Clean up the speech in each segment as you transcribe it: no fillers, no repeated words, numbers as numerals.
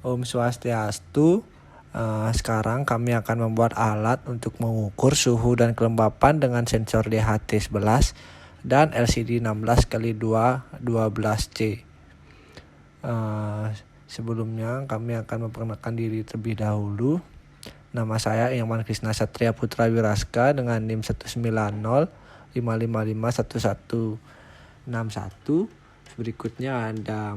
Om Swastiastu. Sekarang kami akan membuat alat untuk mengukur suhu dan kelembapan dengan sensor DHT11 dan LCD 16x2 12C. Sebelumnya kami akan memperkenalkan diri terlebih dahulu. Nama saya Irman Krisna Satria Putra Wiraska dengan NIM 19055511161. Berikutnya ada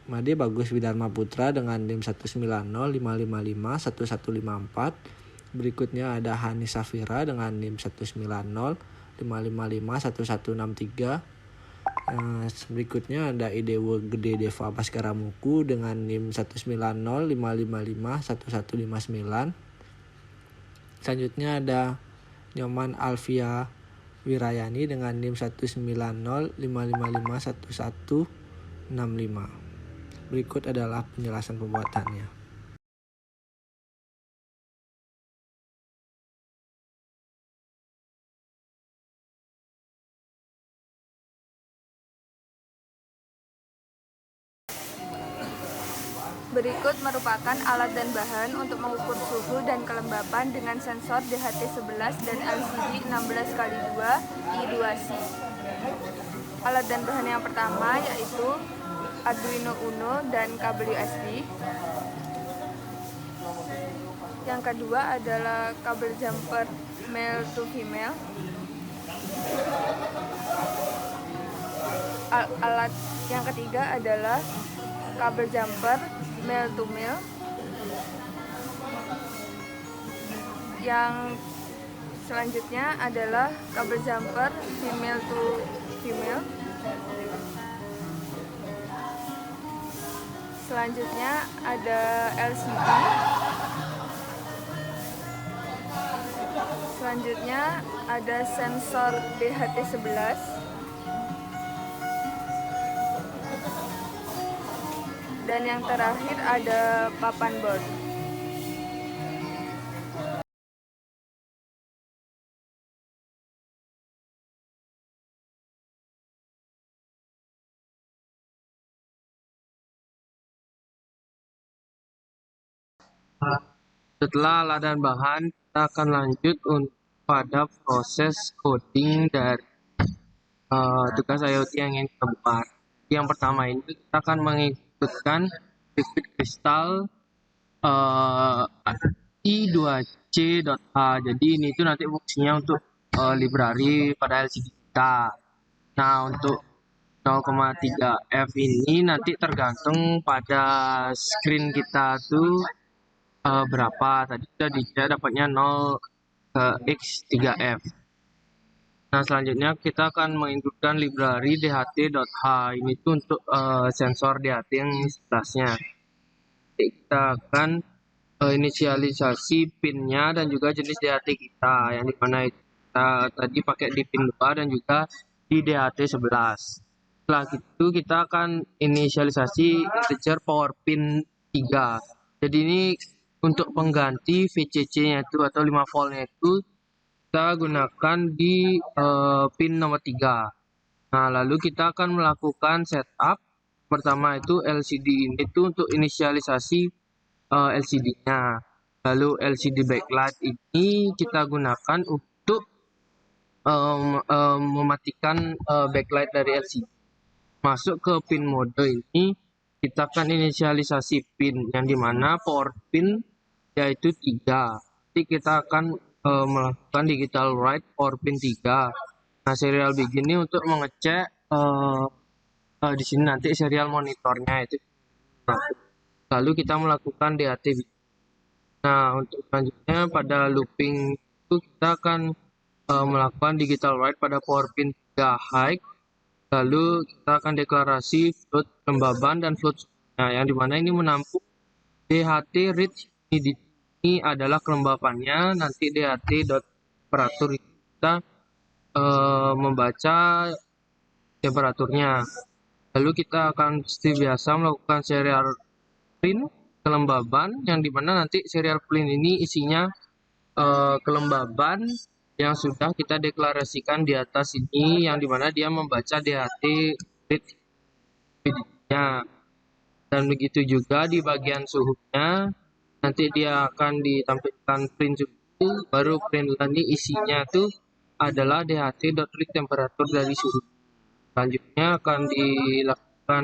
Made Bagus Widharma Putra dengan NIM 19055551154. Berikutnya ada Hani Safira dengan NIM 19055551163. Berikutnya ada Idewo Gede Deva Baskara Muku dengan NIM 19055551159. Selanjutnya ada Nyoman Alfia Wirayani dengan NIM 19055551165. Berikut adalah penjelasan pembuatannya. Berikut merupakan alat dan bahan untuk mengukur suhu dan kelembapan dengan sensor DHT11 dan LCD 16x2 I2C. Alat dan bahan yang pertama yaitu Arduino Uno dan kabel USB. Yang kedua adalah kabel jumper male to female. Alat yang ketiga adalah kabel jumper male to male. Yang selanjutnya adalah kabel jumper female to female. Selanjutnya ada LCD. Selanjutnya ada sensor DHT11. Dan yang terakhir ada papan board. Setelah alat dan bahan, kita akan lanjut pada proses coding dari tugas IoT yang ingin kita buat. Yang pertama ini kita akan mengikutkan liquid crystal i2c.h. Jadi ini itu nanti fungsinya untuk library pada LCD kita. Nah, untuk 0,3 F ini nanti tergantung pada screen kita tuh berapa. Tadi sudah dapatnya 0x3F. Nah, selanjutnya kita akan menginputkan library dht.h. Ini tuh untuk sensor DHT yang sebelasnya. Kita akan inisialisasi pinnya dan juga jenis DHT kita, yang dimana kita tadi pakai di pin 2 dan juga di DHT11. Setelah itu kita akan inisialisasi integer power pin 3. Jadi ini untuk pengganti VCC-nya itu atau 5 voltnya itu kita gunakan di pin nomor 3. Nah, lalu kita akan melakukan setup. Pertama itu LCD ini itu untuk inisialisasi LCD-nya. Lalu LCD backlight ini kita gunakan untuk mematikan backlight dari LCD. Masuk ke pin mode ini, kita akan inisialisasi pin yang dimana power pin yaitu 3. Jadi kita akan melakukan digital write power pin 3. Nah, serial begin ini untuk mengecek di sini nanti serial monitornya itu. Lalu kita melakukan DHT. Nah, untuk selanjutnya pada looping itu kita akan melakukan digital write pada power pin 3 high. Lalu kita akan deklarasi float kelembaban dan float. Nah, yang dimana ini menampung DHT read ini adalah kelembapannya. Nanti DHT.temperatur kita membaca temperaturnya. Lalu kita akan seperti biasa melakukan serial print kelembaban, yang dimana nanti serial print ini isinya kelembaban yang sudah kita deklarasikan di atas ini, yang dimana dia membaca DHT read-nya. Dan begitu juga di bagian suhunya, nanti dia akan ditampilkan print suhu, baru print nanti isinya itu adalah DHT.read temperatur dari suhu. Selanjutnya akan dilakukan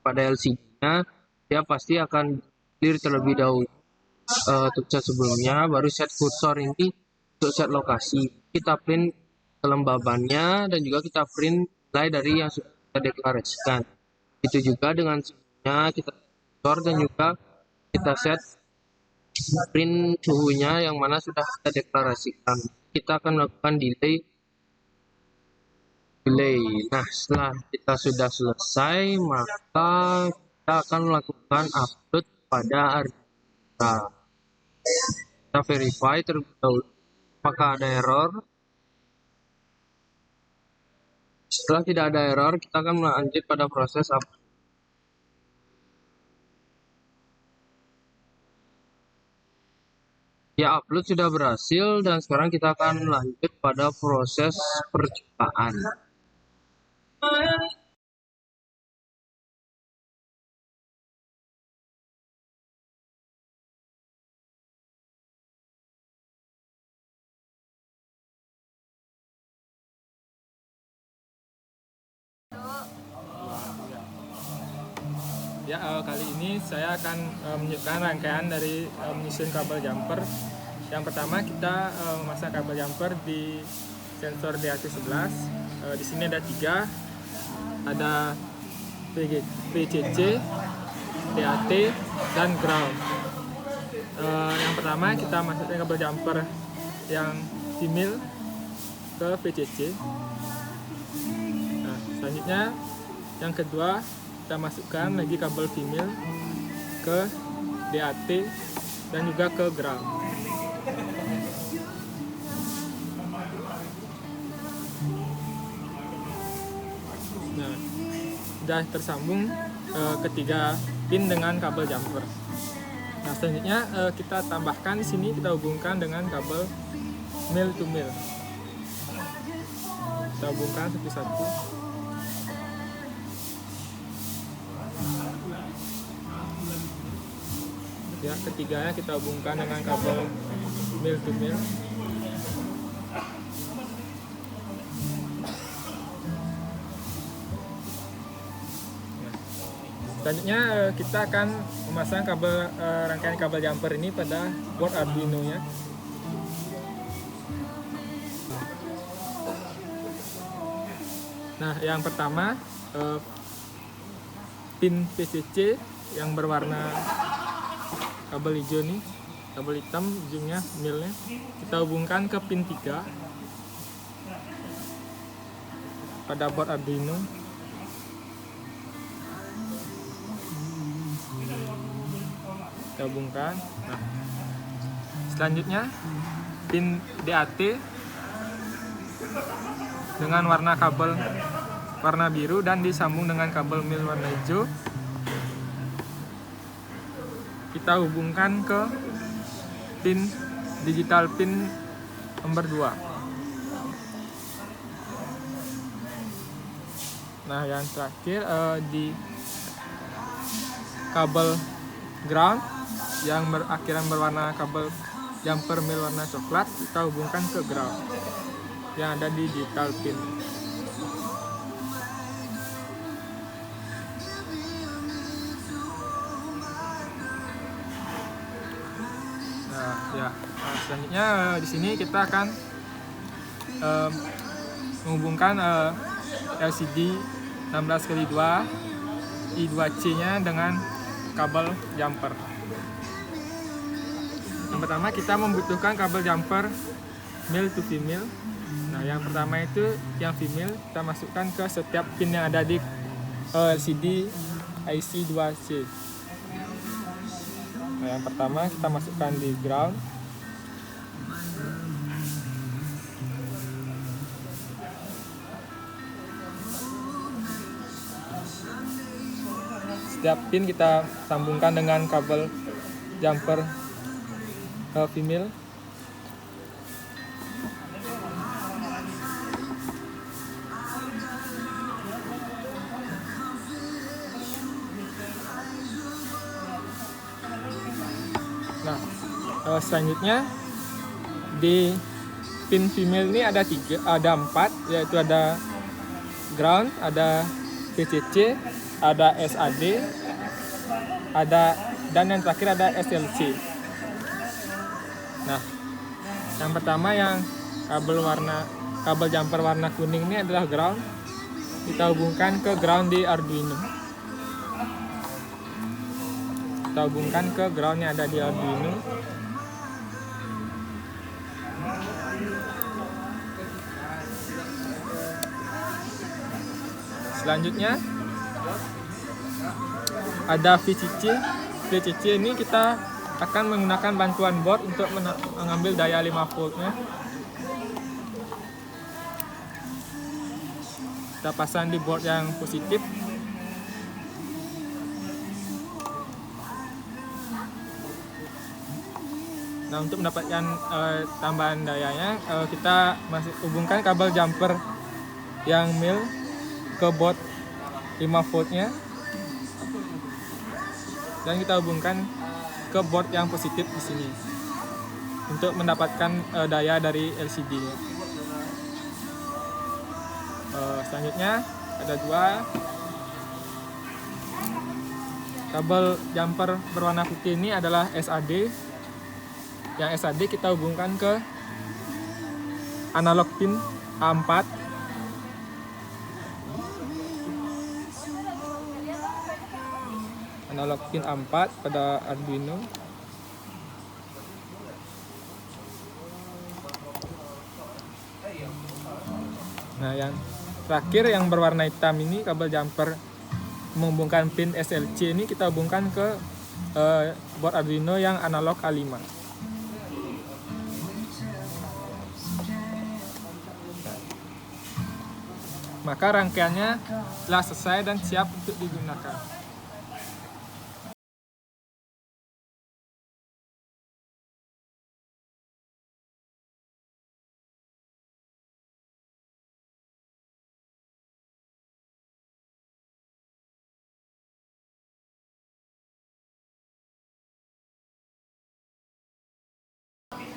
pada LCD-nya, dia pasti akan clear terlebih dahulu untuk set sebelumnya, baru set kursor ini untuk set lokasi. Kita print kelembabannya dan juga kita print nilai dari yang sudah kita deklarasikan. Itu juga dengan suhunya kita kursor dan juga kita set print suhunya yang mana sudah kita deklarasikan. Kita akan melakukan delay. Nah, setelah kita sudah selesai, maka kita akan melakukan upload pada Ardua. Kita verify terlebih dahulu. Apakah ada error? Setelah tidak ada error, kita akan lanjut pada proses upload. Ya, upload sudah berhasil dan sekarang kita akan lanjut pada proses percobaan. Ya, kali ini saya akan menunjukkan rangkaian dari menyusun kabel jumper. Yang pertama kita memasang kabel jumper di sensor DHT11. Di sini ada 3, ada VCC, DHT, dan ground. Yang pertama kita masukkan kabel jumper yang female ke VCC. Nah, selanjutnya yang kedua kita masukkan lagi kabel female ke DHT dan juga ke ground. Nah, sudah tersambung ketiga pin dengan kabel jumper. Nah, selanjutnya kita tambahkan di sini, kita hubungkan dengan kabel male to male. Kita hubungkan satu-satu. Ya, ketiganya kita hubungkan dengan kabel male to male. Selanjutnya kita akan memasang kabel rangkaian kabel jumper ini pada board Arduino nya. Nah, yang pertama pin VCC yang berwarna kabel hijau nih, kabel hitam ujungnya milnya, kita hubungkan ke pin 3 pada board Arduino. Kita hubungkan. Nah, selanjutnya pin DHT dengan warna kabel warna biru dan disambung dengan kabel mil warna hijau. Kita hubungkan ke pin digital pin nomor 2. Nah, yang terakhir di kabel ground yang berakhiran berwarna kabel jumper mil warna coklat, kita hubungkan ke ground yang ada di digital pin. Ya, selanjutnya di sini kita akan menghubungkan LCD 16x2 I2C-nya dengan kabel jumper. Yang pertama kita membutuhkan kabel jumper male to female. Nah, yang pertama itu yang female kita masukkan ke setiap pin yang ada di LCD IC2C. Nah, yang pertama kita masukkan di ground. Setiap pin kita sambungkan dengan kabel jumper female. Nah, selanjutnya di pin female ini ada 4, yaitu ada ground, ada VCC, ada SAD, dan yang terakhir ada SLC. Nah, yang pertama yang kabel jumper warna kuning ini adalah ground. Kita hubungkan ke ground di Arduino. Kita hubungkan ke ground yang ada di Arduino. Selanjutnya ada VCC. VCC ini kita akan menggunakan bantuan board untuk mengambil daya 5 voltnya. Kita pasang di board yang positif. Nah, untuk mendapatkan tambahan dayanya, kita masih hubungkan kabel jumper yang male ke board 5 voltnya, dan kita hubungkan ke board yang positif di sini untuk mendapatkan daya dari LCD-nya. Selanjutnya ada 2 kabel jumper berwarna putih. Ini adalah SAD. Yang SAD kita hubungkan ke analog pin A4. Analog pin A4 pada Arduino. Nah, yang terakhir yang berwarna hitam ini kabel jumper menghubungkan pin SLC ini kita hubungkan ke board Arduino yang analog A5. Maka rangkaiannya telah selesai dan siap untuk digunakan.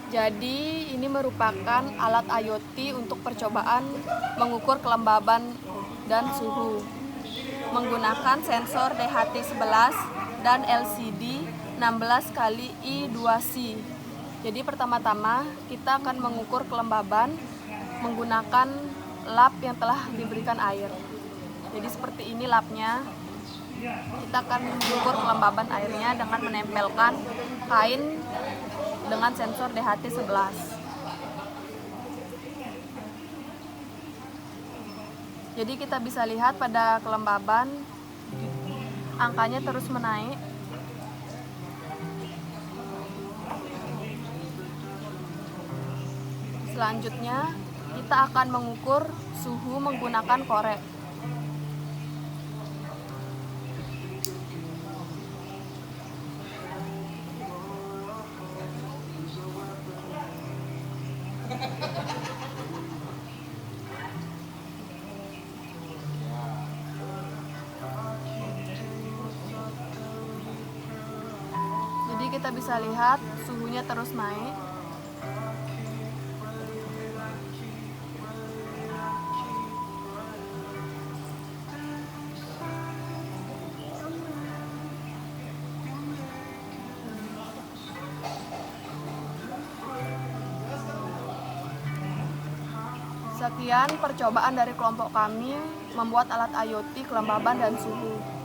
Jadi ini merupakan alat IoT untuk percobaan mengukur kelembaban dan suhu menggunakan sensor DHT11 dan LCD 16x I2C. Jadi pertama-tama kita akan mengukur kelembaban menggunakan lap yang telah diberikan air. Jadi seperti ini lapnya. Kita akan mengukur kelembaban airnya dengan menempelkan kain dengan sensor DHT11. Jadi kita bisa lihat pada kelembaban angkanya terus menaik. Selanjutnya kita akan mengukur suhu menggunakan korek. Jadi kita bisa lihat suhunya terus naik. Sekian percobaan dari kelompok kami membuat alat IoT kelembaban dan suhu.